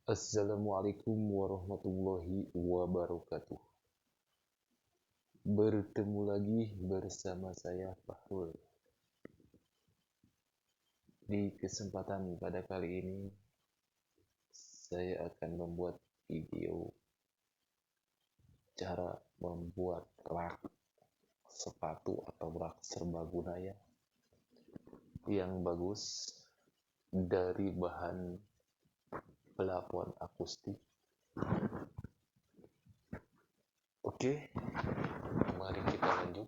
Assalamualaikum warahmatullahi wabarakatuh. Bertemu lagi bersama saya Fahrul. Di kesempatan pada kali ini saya akan membuat video cara membuat rak sepatu atau rak serbaguna yang bagus dari bahan pelapon akustik. Oke, mari kita lanjut.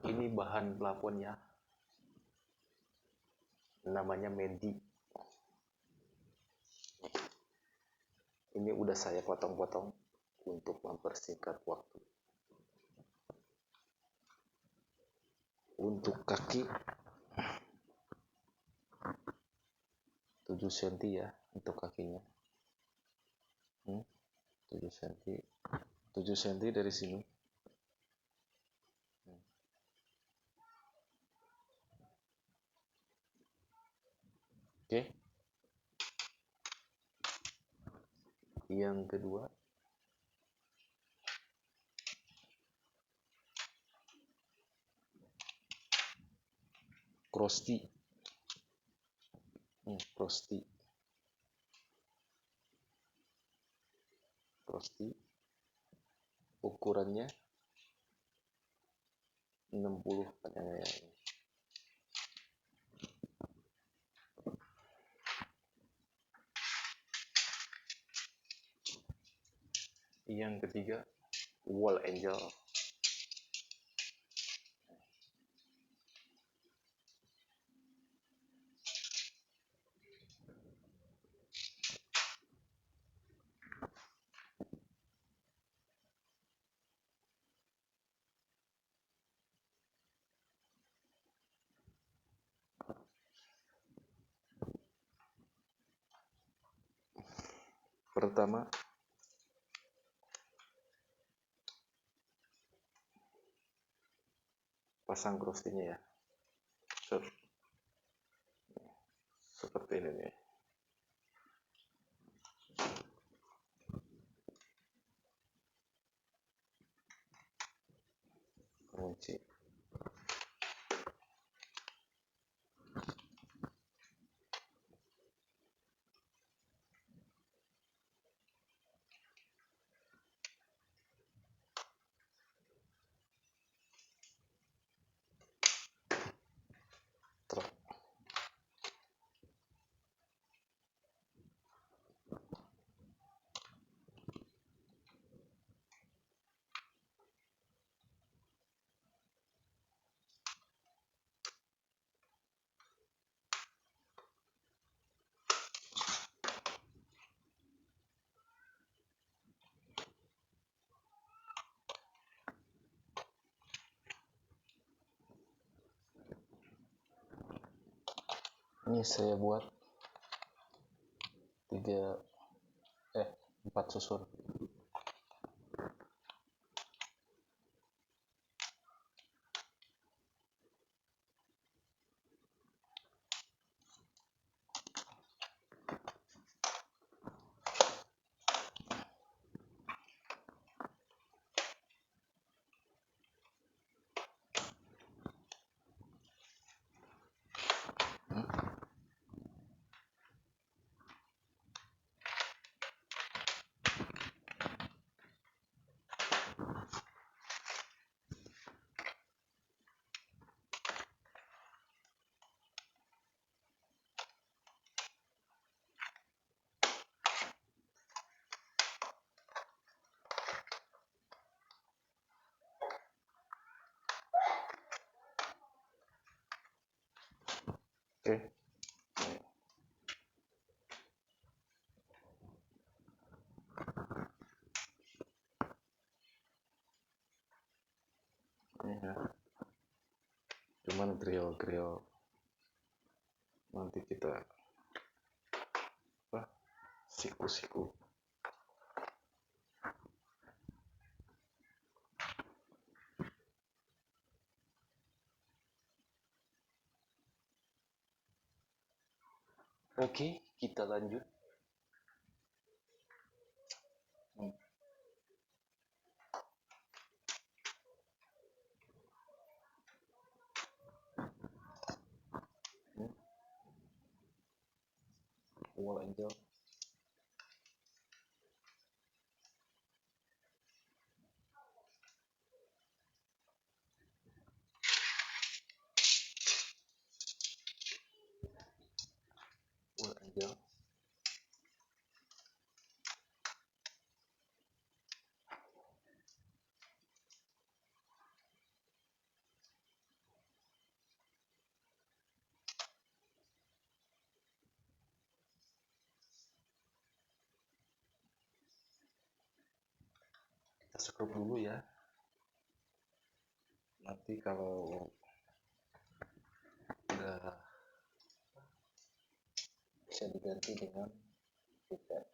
Ini bahan pelaponnya, namanya Medi. Ini udah saya potong-potong untuk mempersingkat waktu. Untuk kaki 7 cm ya, untuk kakinya 7 cm 7 cm dari sini. Oke. Yang kedua, crosti. Crosti ukurannya 60 panjangnya ini. Yang ketiga, wall angel. Pertama, pasang crostinya ya. Seperti ini nih. Kunci. Ini saya buat 4 susun. Oke. Ini ya. Cuman grill nanti kita siku-siku. Oke, kita lanjut. Hmm. Hmm. Lanjut. Lanjut. Kita scrub dulu ya. Nanti kalau udah bisa diganti dengan pipet.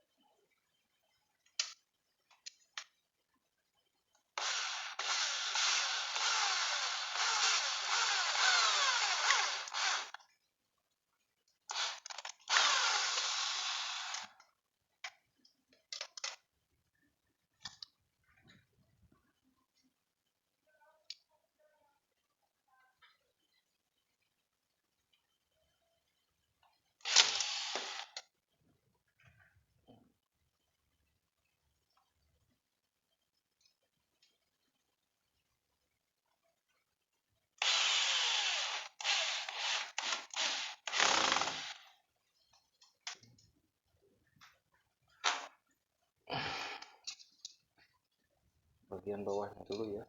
Bagian bawahnya dulu ya.